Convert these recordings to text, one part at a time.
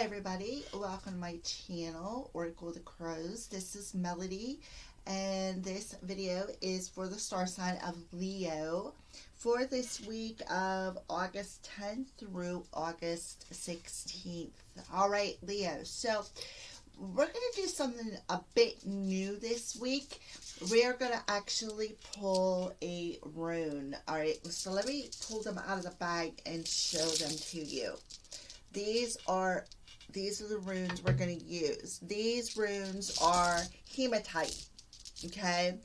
everybody, welcome to my channel, Oracle of the Crows. This is Melody, and this video is for the star sign of Leo for this week of August 10th through August 16th. Alright, Leo, so we're going to do something a bit new this week. We're going to actually pull a rune. Alright, so let me pull them out of the bag and show them to you. These are the runes we're going to use. These runes are hematite. Okay.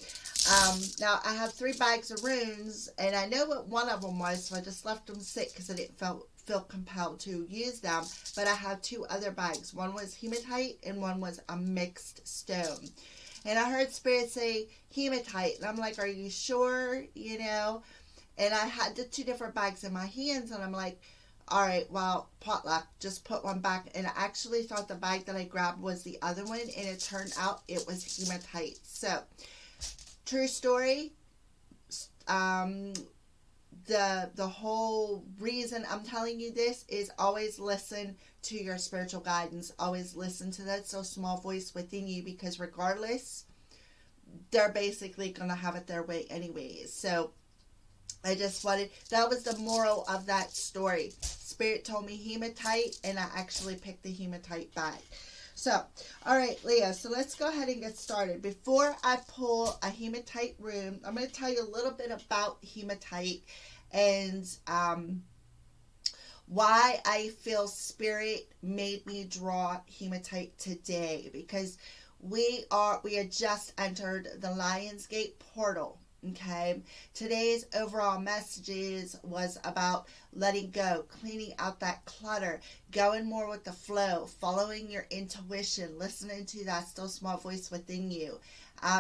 Now I have 3 bags of runes, and I know what one of them was, so I just left them sit because I didn't feel compelled to use them. But I have 2 other bags. One was hematite, and one was a mixed stone. And I heard Spirit say hematite, and I'm like, "Are you sure?" You know. And I had the 2 different bags in my hands, and I'm like, all right, well, potluck, just put one back. And I actually thought the bag that I grabbed was the other one, and it turned out it was hematite. So, true story. The whole reason I'm telling you this is always listen to your spiritual guidance. Always listen to that so small voice within you, because regardless, they're basically going to have it their way anyways. So, I just wanted, that was the moral of that story. Spirit told me hematite, and I actually picked the hematite bag. So, alright, Leo, so let's go ahead and get started. Before I pull a hematite rune, I'm going to tell you a little bit about hematite and why I feel Spirit made me draw hematite today. Because we had just entered the Lionsgate portal. Okay, today's overall messages was about letting go, cleaning out that clutter, going more with the flow, following your intuition, listening to that still small voice within you.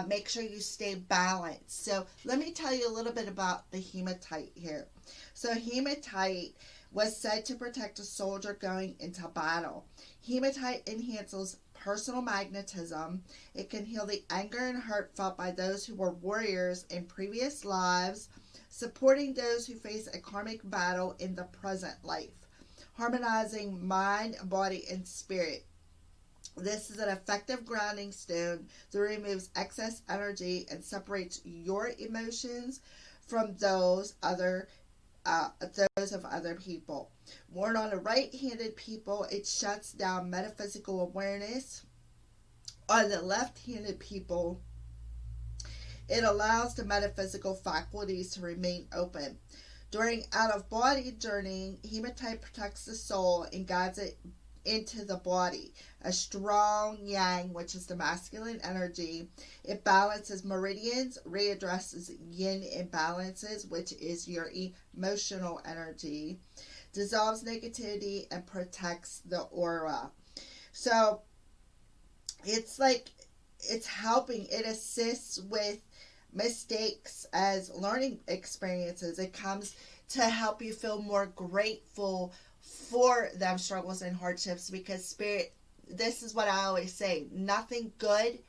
Make sure you stay balanced. So let me tell you a little bit about the hematite here. So hematite was said to protect a soldier going into battle. Hematite enhances personal magnetism. It can heal the anger and hurt felt by those who were warriors in previous lives, supporting those who face a karmic battle in the present life, harmonizing mind, body, and spirit. This is an effective grounding stone that removes excess energy and separates your emotions from those of other people. Worn on a right-handed people, it shuts down metaphysical awareness. On the left-handed people, it allows the metaphysical faculties to remain open. During out-of-body journeying, hematite protects the soul and guides it into the body. A strong yang, which is the masculine energy, it balances meridians, readdresses yin imbalances, which is your emotional energy, dissolves negativity, and protects the aura. So it's like it's helping. It assists with mistakes as learning experiences. It comes to help you feel more grateful for them struggles and hardships, because Spirit, this is what I always say, nothing good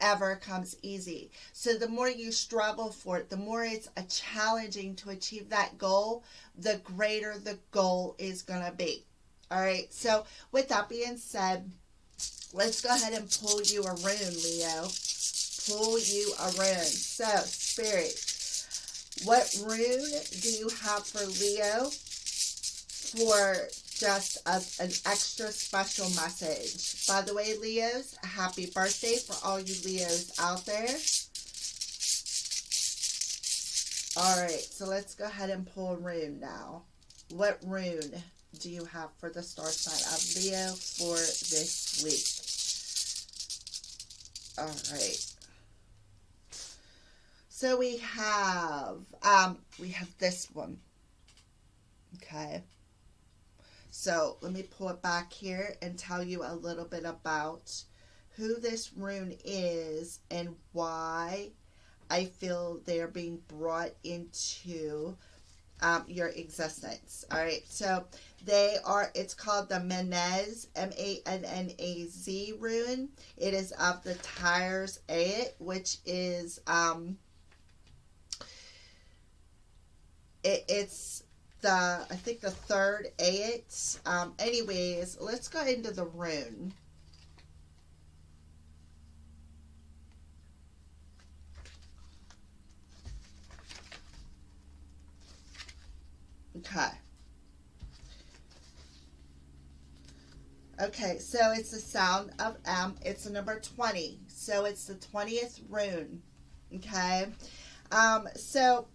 ever comes easy. So the more you struggle for it, the more it's challenging to achieve that goal, the greater the goal is going to be. All right, so with that being said, let's go ahead and pull you a rune, Leo. Pull you a rune. So, Spirit, what rune do you have for Leo for just an extra special message? By the way, Leos, happy birthday for all you Leos out there. Alright, so let's go ahead and pull a rune now. What rune do you have for the star sign of Leo for this week? Alright. So we have this one. Okay. So let me pull it back here and tell you a little bit about who this rune is and why I feel they're being brought into your existence. All right, so it's called the Manaz, M-A-N-N-A-Z rune. It is of the Tyres Ayat, which is it's I think the third eight. Anyways, let's go into the rune. Okay. Okay, so it's the sound of M. It's the number 20. So it's the 20th rune. Okay. So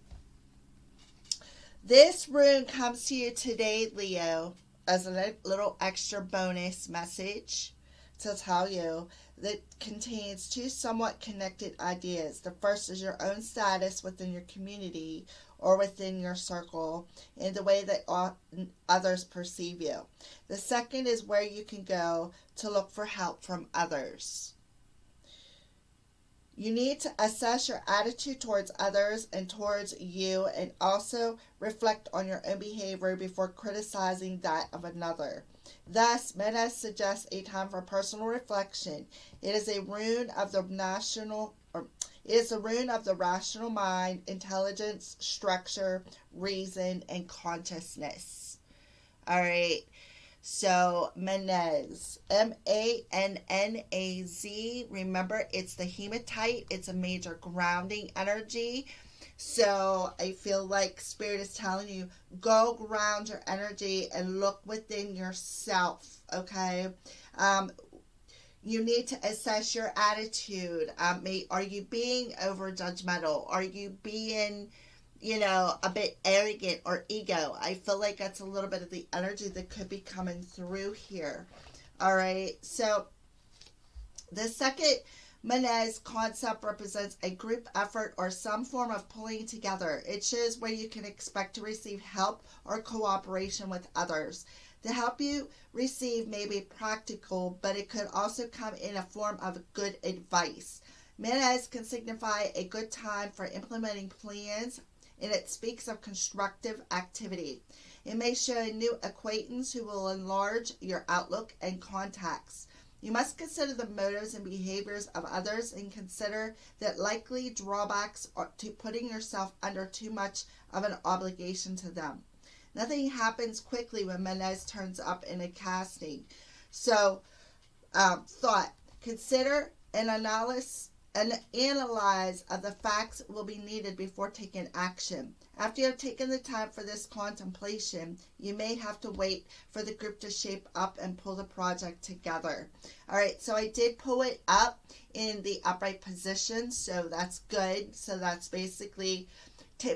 this rune comes to you today, Leo, as a little extra bonus message to tell you that contains two somewhat connected ideas. The first is your own status within your community or within your circle in the way that others perceive you. The second is where you can go to look for help from others. You need to assess your attitude towards others and towards you, and also reflect on your own behavior before criticizing that of another. Thus, Menes suggests a time for personal reflection. It is a rune of the rational mind, intelligence, structure, reason, and consciousness. All right. So, Manaz, Mannaz. Remember, it's the hematite. It's a major grounding energy. So, I feel like Spirit is telling you, go ground your energy and look within yourself, okay? You need to assess your attitude. Are you being over judgmental? Are you being a bit arrogant or ego? I feel like that's a little bit of the energy that could be coming through here. All right. So the second Menes concept represents a group effort or some form of pulling together. It shows where you can expect to receive help or cooperation with others. The help you receive may be practical, but it could also come in a form of good advice. Menes can signify a good time for implementing plans, and it speaks of constructive activity. It may show a new acquaintance who will enlarge your outlook and contacts. You must consider the motives and behaviors of others and consider that likely drawbacks to putting yourself under too much of an obligation to them. Nothing happens quickly when Menes turns up in a casting. So, thought. Consider an analyze of the facts will be needed before taking action. After you have taken the time for this contemplation, you may have to wait for the group to shape up and pull the project together. All right, so I did pull it up in the upright position, so that's good. So that's basically,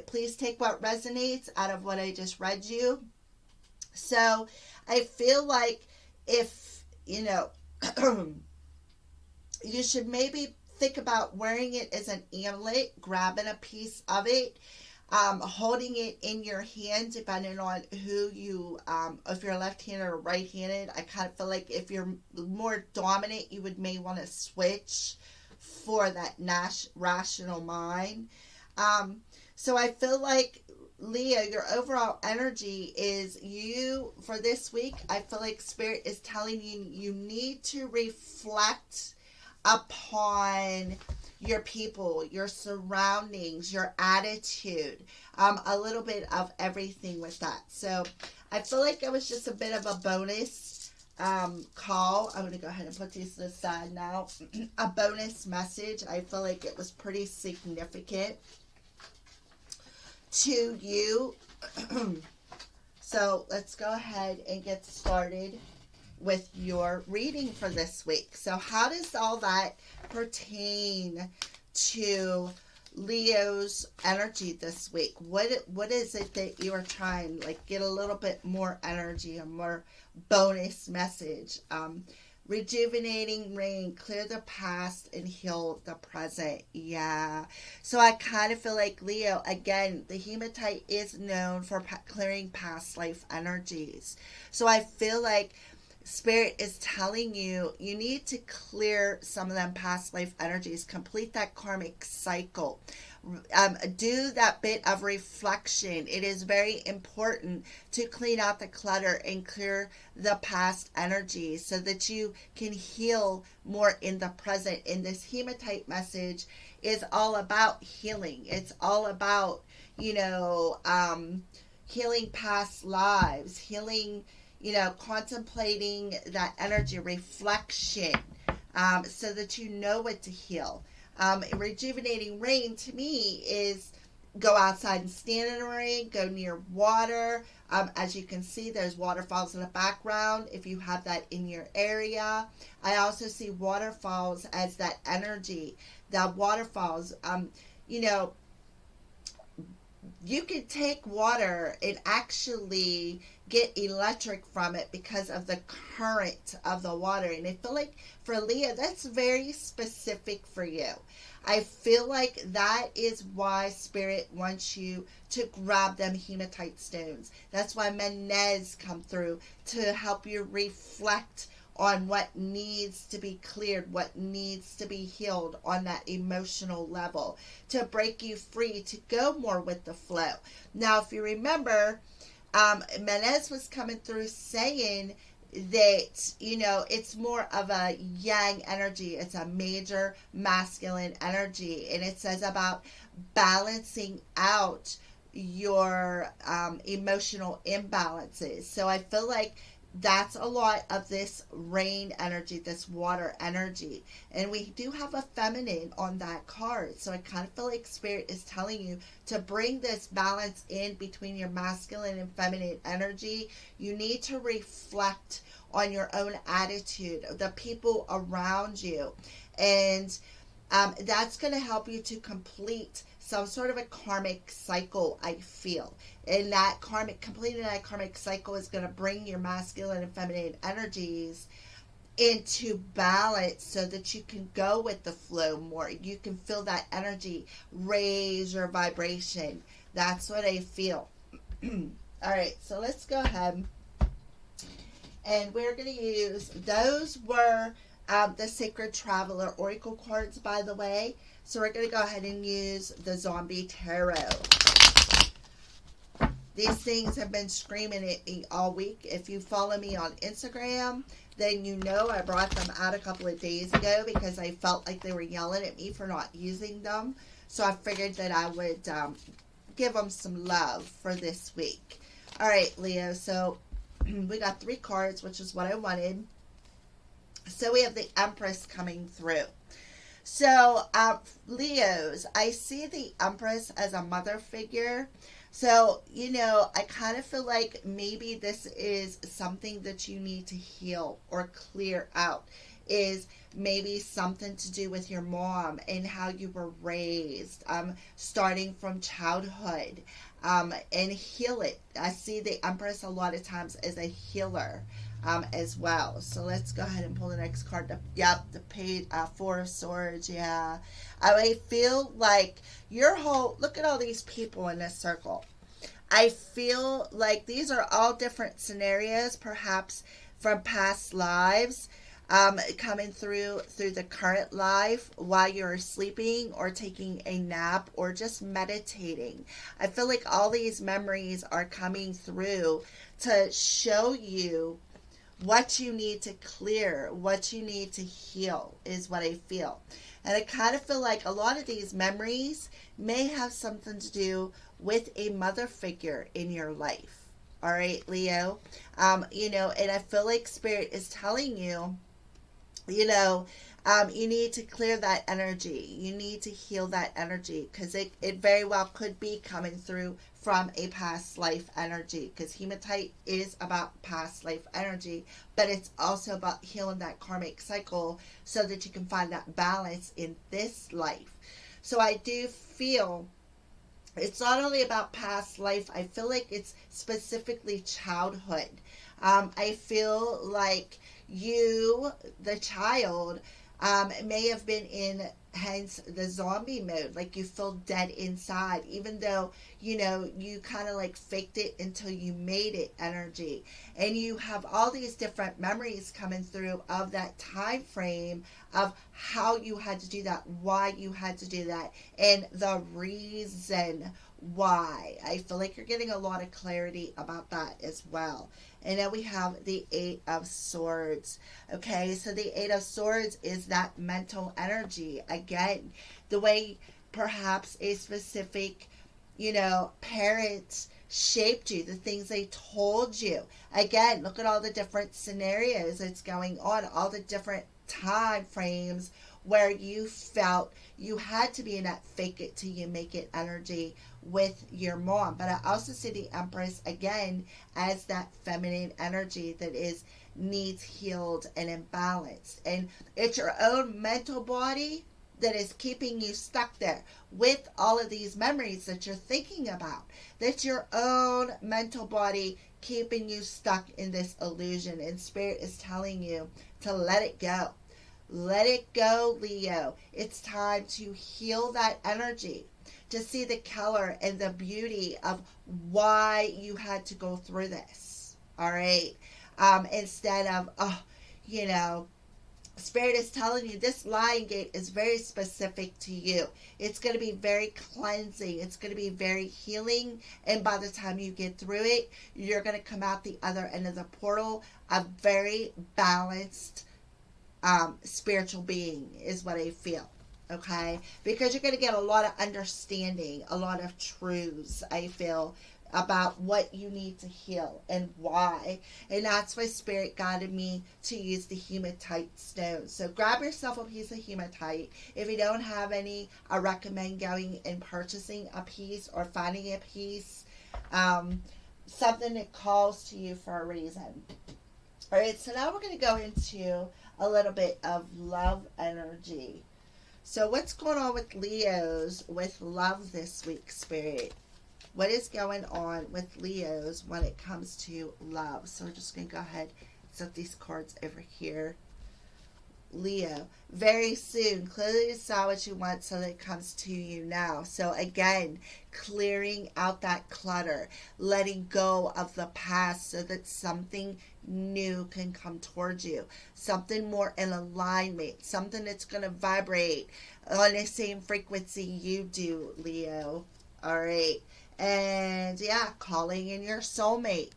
please take what resonates out of what I just read you. So I feel like if, you should maybe think about wearing it as an amulet, grabbing a piece of it, holding it in your hand, depending on who you, if you're left-handed or right-handed. I kind of feel like if you're more dominant, you may want to switch for that rational mind. So I feel like, Leo, your overall energy is for this week, I feel like Spirit is telling you, you need to reflect upon your people, your surroundings, your attitude, a little bit of everything with that. So I feel like it was just a bit of a bonus call. I'm going to go ahead and put these to the side now. A bonus message. I feel like it was pretty significant to you. So let's go ahead and get started with your reading for this week. So how does all that pertain to Leo's energy this week? What is it that you are trying, like, get a little bit more energy, a more bonus message? Rejuvenating rain, clear the past and heal the present. Yeah. So I kind of feel like, Leo, again, the hematite is known for clearing past life energies. So I feel like Spirit is telling you, you need to clear some of them past life energies, complete that karmic cycle. Do that bit of reflection. It is very important to clean out the clutter and clear the past energies so that you can heal more in the present. And this hematite message is all about healing. It's all about, healing past lives, healing, contemplating that energy, reflection, so that you know what to heal. Rejuvenating rain to me is go outside and stand in the rain, go near water. As you can see, there's waterfalls in the background if you have that in your area. I also see waterfalls as that energy. The waterfalls, you know, you can take water and actually get electric from it because of the current of the water. And I feel like for Leah, that's very specific for you. I feel like that is why Spirit wants you to grab them hematite stones. That's why Menez come through to help you reflect on what needs to be cleared, what needs to be healed on that emotional level, to break you free, to go more with the flow. Now, if you remember, Menez was coming through saying that, it's more of a yang energy. It's a major masculine energy. And it says about balancing out your emotional imbalances. So I feel like that's a lot of this rain energy, this water energy. And we do have a feminine on that card. So I kind of feel like Spirit is telling you to bring this balance in between your masculine and feminine energy. You need to reflect on your own attitude, the people around you. And that's going to help you to complete some sort of a karmic cycle, I feel. And completing that karmic cycle is going to bring your masculine and feminine energies into balance so that you can go with the flow more. You can feel that energy raise your vibration. That's what I feel. All right, so let's go ahead. And we're going to use, those were the Sacred Traveler Oracle cards, by the way. So we're going to go ahead and use the Zombie Tarot. These things have been screaming at me all week. If you follow me on Instagram, then you know I brought them out a couple of days ago because I felt like they were yelling at me for not using them. So I figured that I would give them some love for this week. All right, Leo. So we got 3 cards, which is what I wanted. So we have the Empress coming through. So, Leos, I see the Empress as a mother figure. So, I kind of feel like maybe this is something that you need to heal or clear out. Is maybe something to do with your mom and how you were raised, starting from childhood, and heal it. I see the Empress a lot of times as a healer. As well. So let's go ahead and pull the next card. The Page, 4 of Swords. Yeah. I feel like look at all these people in this circle. I feel like these are all different scenarios, perhaps from past lives, coming through the current life while you're sleeping or taking a nap or just meditating. I feel like all these memories are coming through to show you what you need to clear, what you need to heal is what I feel. And I kind of feel like a lot of these memories may have something to do with a mother figure in your life. All right, Leo. And I feel like Spirit is telling you, you need to clear that energy. You need to heal that energy because it very well could be coming through from a past life energy, because hematite is about past life energy, but it's also about healing that karmic cycle so that you can find that balance in this life. So I do feel it's not only about past life, I feel like it's specifically childhood. I feel like you, the child, may have been in, hence the zombie mode, like you feel dead inside, even though you kind of like faked it until you made it energy. And you have all these different memories coming through of that time frame of how you had to do that, why you had to do that, and the reason why. I feel like you're getting a lot of clarity about that as well. And then we have the 8 of Swords. Okay, so the 8 of Swords is that mental energy. Again, the way perhaps a specific, parent shaped you, the things they told you. Again, look at all the different scenarios that's going on, all the different time frames where you felt you had to be in that fake it till you make it energy with your mom. But I also see the Empress again as that feminine energy that is needs healed and imbalanced. And it's your own mental body that is keeping you stuck there with all of these memories that you're thinking about. That's your own mental body keeping you stuck in this illusion. And Spirit is telling you to let it go. Let it go, Leo. It's time to heal that energy, to see the color and the beauty of why you had to go through this. All right. Instead of, oh, you know, Spirit is telling you this Lion Gate is very specific to you. It's going to be very cleansing. It's going to be very healing. And by the time you get through it, you're going to come out the other end of the portal a very balanced spiritual being is what I feel. Okay? Because you're going to get a lot of understanding, a lot of truths, I feel, about what you need to heal and why. And that's why Spirit guided me to use the hematite stone. So grab yourself a piece of hematite. If you don't have any, I recommend going and purchasing a piece or finding a piece. Something that calls to you for a reason. Alright, so now we're going to go into a little bit of love energy. So what's going on with Leos with love this week, Spirit? What is going on with Leos when it comes to love? So we're just going to go ahead and set these cards over here. Leo, very soon, clearly decide what you want so that it comes to you now. So again, clearing out that clutter, letting go of the past so that something new can come towards you. Something more in alignment, something that's going to vibrate on the same frequency you do, Leo. All right. And yeah, calling in your soulmate.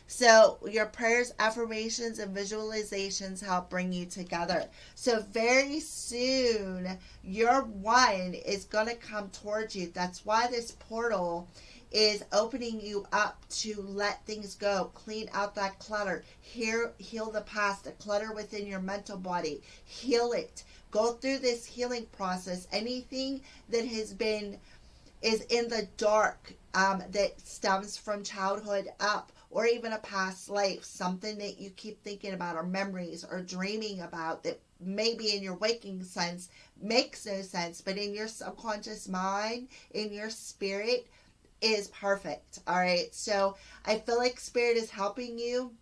So your prayers, affirmations, and visualizations help bring you together. So very soon, your one is going to come towards you. That's why this portal is opening you up to let things go, clean out that clutter, heal the past, the clutter within your mental body, heal it. Go through this healing process. Anything that has been is in the dark that stems from childhood up, or even a past life, something that you keep thinking about, or memories, or dreaming about that maybe in your waking sense makes no sense, but in your subconscious mind, in your spirit, is perfect. All right, so I feel like Spirit is helping you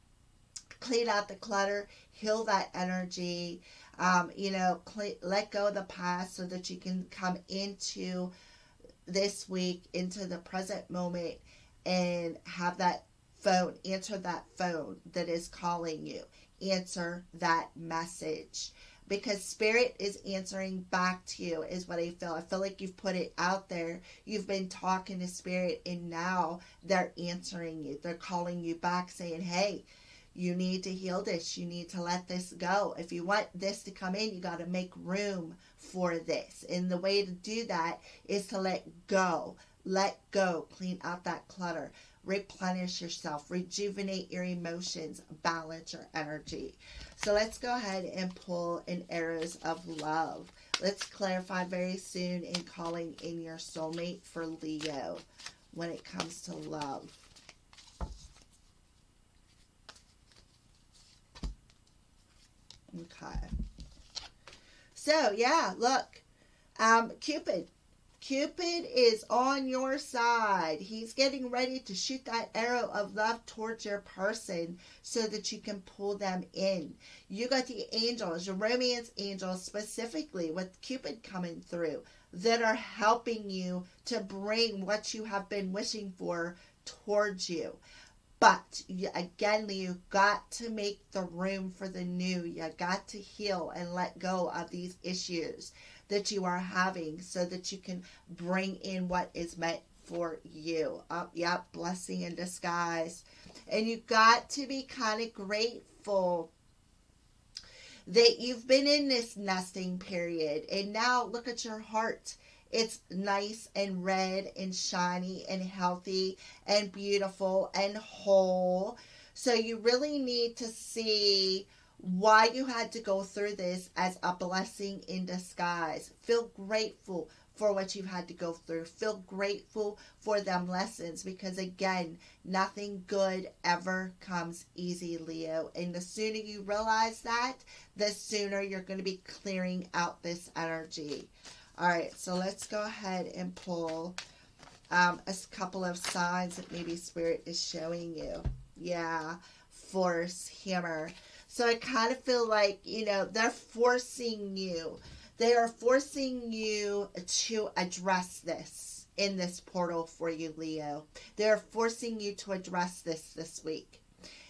clean out the clutter, heal that energy, let go of the past so that you can come into this week, into the present moment, and have that phone, answer that phone that is calling you, answer that message, because Spirit is answering back to you is what I feel like you've put it out there, you've been talking to Spirit, and now they're answering you, they're calling you back saying, hey, you need to heal this. You need to let this go. If you want this to come in, you got to make room for this. And the way to do that is to let go. Let go. Clean out that clutter. Replenish yourself. Rejuvenate your emotions. Balance your energy. So let's go ahead and pull an arrows of love. Let's clarify very soon in calling in your soulmate for Leo when it comes to love. Okay. So, yeah, look. Cupid. Cupid is on your side. He's getting ready to shoot that arrow of love towards your person so that you can pull them in. You got the angels, your romance angels specifically with Cupid coming through that are helping you to bring what you have been wishing for towards you. But again, you got to make the room for the new. You got to heal and let go of these issues that you are having so that you can bring in what is meant for you. Blessing in disguise. And you got to be kind of grateful that you've been in this nesting period. And now look at your heart. It's nice and red and shiny and healthy and beautiful and whole. So you really need to see why you had to go through this as a blessing in disguise. Feel grateful for what you've had to go through. Feel grateful for them lessons, because again, nothing good ever comes easy, Leo. And the sooner you realize that, the sooner you're going to be clearing out this energy. All right, so let's go ahead and pull a couple of signs that maybe Spirit is showing you. Yeah, force, hammer. So I kind of feel like, they're forcing you. They are forcing you to address this in this portal for you, Leo. They're forcing you to address this week.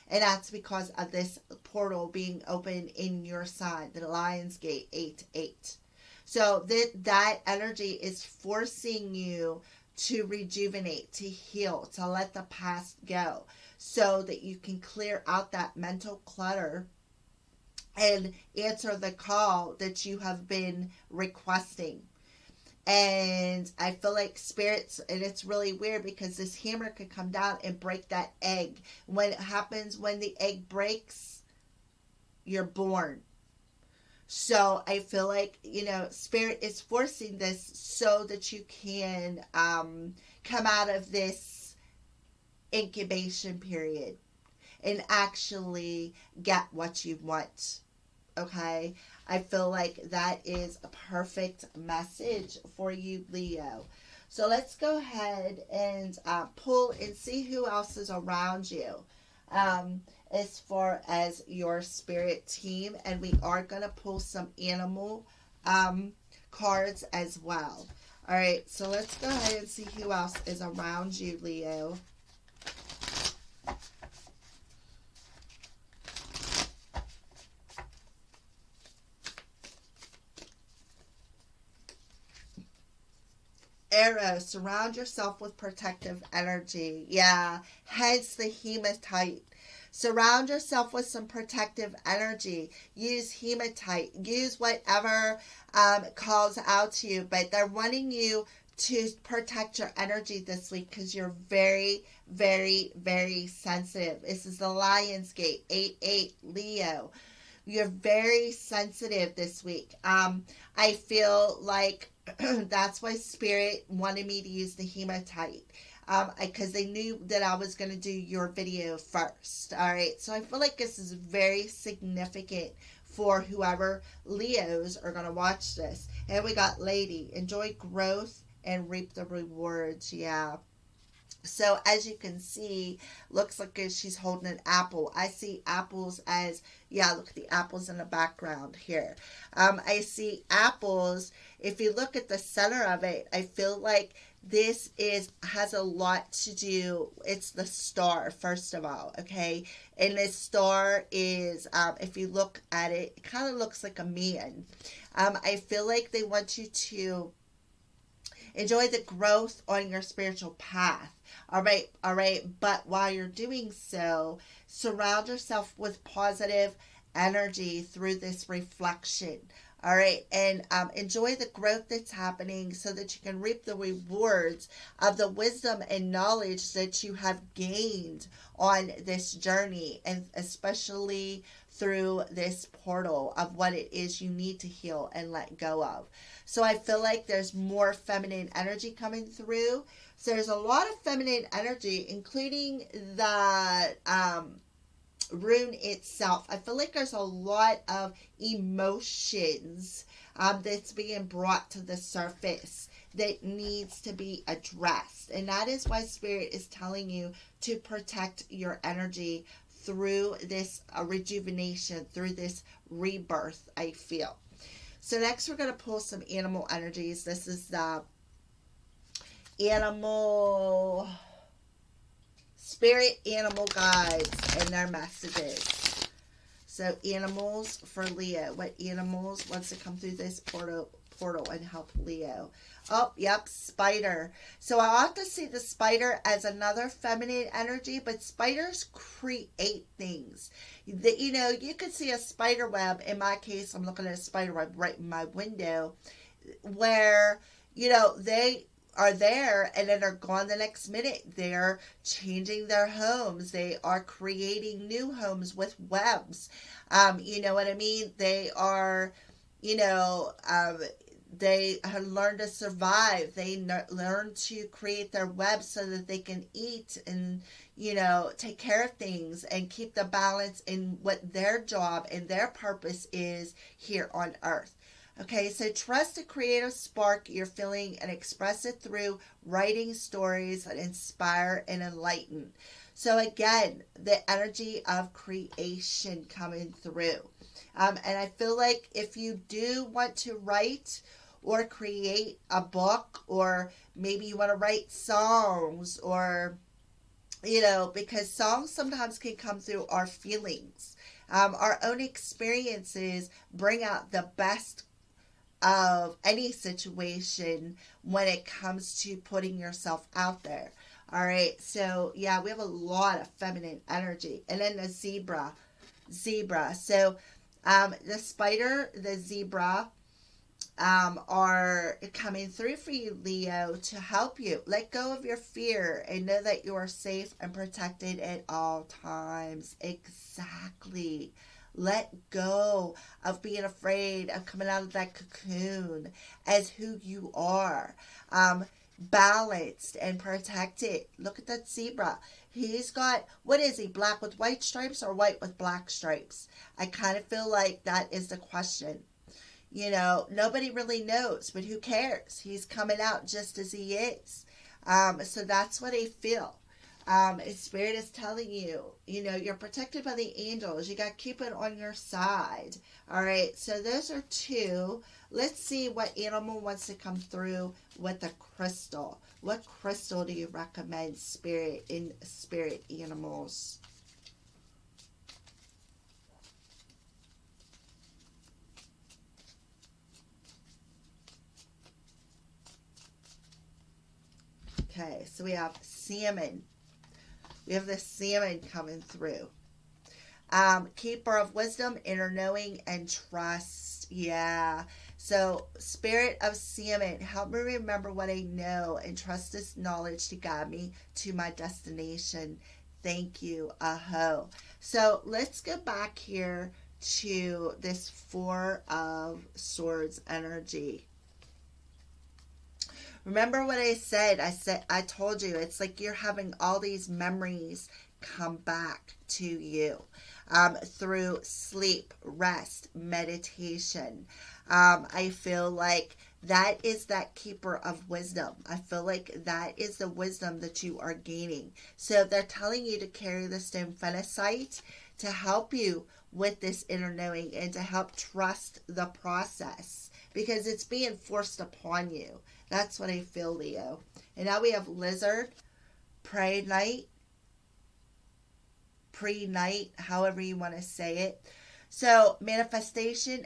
And that's because of this portal being open in your sign, the Lion's Gate 8-8. So that energy is forcing you to rejuvenate, to heal, to let the past go, so that you can clear out that mental clutter and answer the call that you have been requesting. And I feel like spirits, and it's really weird because this hammer could come down and break that egg. When it happens, when the egg breaks, you're born. So I feel like, Spirit is forcing this so that you can come out of this incubation period and actually get what you want. Okay? I feel like that is a perfect message for you, Leo. So let's go ahead and pull and see who else is around you. As far as your spirit team, and we are going to pull some animal cards as well. All right, so let's go ahead and see who else is around you, Leo. Arrow, surround yourself with protective energy. Yeah, hence the hematite. Surround yourself with some protective energy. Use hematite. Use whatever calls out to you. But they're wanting you to protect your energy this week because you're very, very, very sensitive. This is the Lion's Gate 8-8 Leo. You're very sensitive this week. I feel like that's why Spirit wanted me to use the hematite. Because they knew that I was going to do your video first. All right. So I feel like this is very significant for whoever Leos are going to watch this. And we got Lady. Enjoy growth and reap the rewards. Yeah. So as you can see, looks like she's holding an apple. I see apples as, yeah, look at the apples in the background here. I see apples. If you look at the center of it, I feel like this has a lot to do. It's the star, first of all, okay? And this star is, if you look at it, it kind of looks like a man. I feel like they want you to enjoy the growth on your spiritual path. All right. But while you're doing so, surround yourself with positive energy through this reflection. All right. And enjoy the growth that's happening so that you can reap the rewards of the wisdom and knowledge that you have gained on this journey, and especially through this portal of what it is you need to heal and let go of. So I feel like there's more feminine energy coming through. So there's a lot of feminine energy, including the rune itself. I feel like there's a lot of emotions that's being brought to the surface that needs to be addressed. And that is why Spirit is telling you to protect your energy through this rejuvenation, through this rebirth, I feel. So next we're going to pull some animal energies. This is the animal spirit animal guides and their messages. So animals for Leo. What animals wants to come through this portal and help Leo? Oh, yep, spider. So I often see the spider as another feminine energy, but spiders create things. You could see a spider web. In my case, I'm looking at a spider web right in my window, where they are there and then they're gone the next minute. They're changing their homes. They are creating new homes with webs. You know what I mean? They are, you know, they have learned to survive. They learn to create their webs so that they can eat and, take care of things and keep the balance in what their job and their purpose is here on earth. Okay, so trust the creative spark you're feeling and express it through writing stories that inspire and enlighten. So, again, the energy of creation coming through. And I feel like if you do want to write or create a book, or maybe you want to write songs, or, because songs sometimes can come through our feelings. Our own experiences bring out the best of any situation when it comes to putting yourself out there. All right, so yeah, we have a lot of feminine energy. And then the zebra. So the spider, the zebra, are coming through for you, Leo, to help you. Let go of your fear and know that you are safe and protected at all times. Exactly. Let go of being afraid of coming out of that cocoon as who you are. Balanced and protected. Look at that zebra. He's got, what is he, black with white stripes or white with black stripes? I kind of feel like that is the question. Nobody really knows, but who cares? He's coming out just as he is. So that's what I feel. Spirit is telling you, you're protected by the angels. You got Cupid on your side. All right, so those are two. Let's see what animal wants to come through with the crystal. What crystal do you recommend, Spirit, in spirit animals? Okay, so we have salmon. We have the salmon coming through. Keeper of wisdom, inner knowing, and trust. Yeah. So, spirit of salmon, help me remember what I know and trust this knowledge to guide me to my destination. Thank you. Aho. So, let's go back here to this Four of Swords energy. Remember what I told you it's like you're having all these memories come back to you through sleep, rest, meditation. I feel like that is that keeper of wisdom. I feel like that is the wisdom that you are gaining. So they're telling you to carry the stone phenacite to help you with this inner knowing and to help trust the process because it's being forced upon you. That's what I feel, Leo. And now we have lizard, pray night, pre-night, however you want to say it. So manifestation,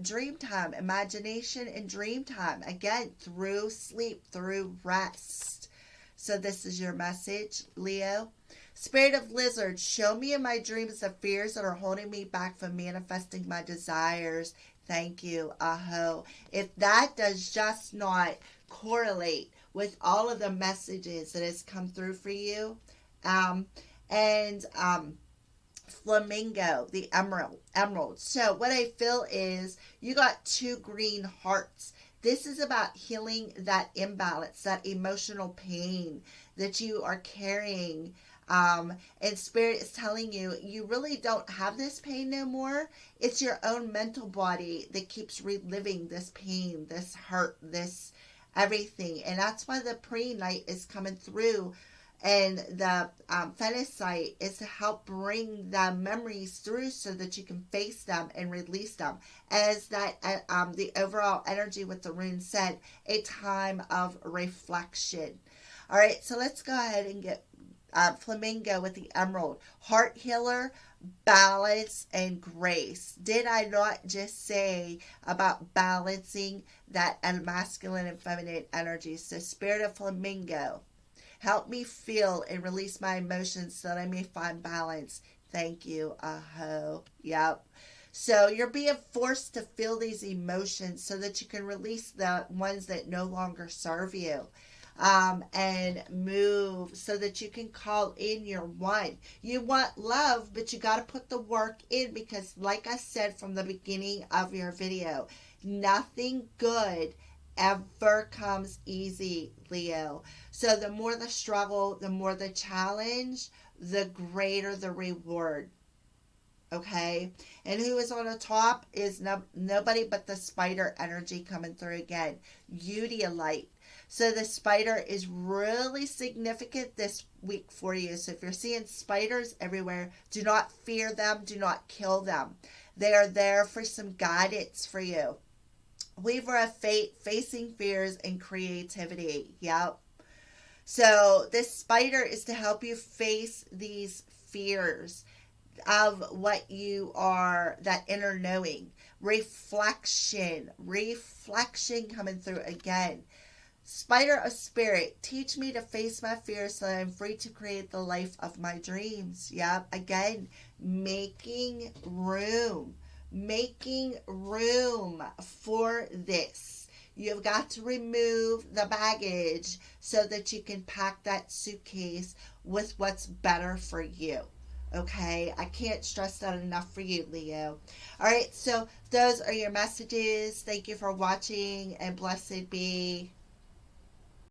dream time, imagination and dream time. Again, through sleep, through rest. So this is your message, Leo. Spirit of lizard, show me in my dreams the fears that are holding me back from manifesting my desires. Thank you. Aho. If that does just not correlate with all of the messages that has come through for you, and flamingo, the emerald. So what I feel is you got two green hearts. This is about healing that imbalance, that emotional pain that you are carrying. And spirit is telling you, you really don't have this pain no more. It's your own mental body that keeps reliving this pain, this hurt, this everything. And that's why the pre-night is coming through. And the phenacite is to help bring the memories through so that you can face them and release them. As that the overall energy with the rune said, a time of reflection. All right, so let's go ahead and get flamingo with the emerald. Heart healer, balance, and grace. Did I not just say about balancing that masculine and feminine energies? So spirit of flamingo, help me feel and release my emotions so that I may find balance. Thank you. Aho. Yep. So you're being forced to feel these emotions so that you can release the ones that no longer serve you. And move so that you can call in your one. You want love, but you got to put the work in because, like I said from the beginning of your video, nothing good ever comes easy, Leo. So the more the struggle, the more the challenge, the greater the reward. Okay, and who is on the top is nobody but the spider energy coming through again. Udialite. So the spider is really significant this week for you. So if you're seeing spiders everywhere, do not fear them, do not kill them. They are there for some guidance for you. Weaver of fate, facing fears and creativity. Yep. So this spider is to help you face these fears of what you are, that inner knowing. Reflection coming through again. Spider of spirit, teach me to face my fears so that I'm free to create the life of my dreams. Yep, again, making room for this. You've got to remove the baggage so that you can pack that suitcase with what's better for you. Okay, I can't stress that enough for you, Leo. All right, so those are your messages. Thank you for watching, and blessed be.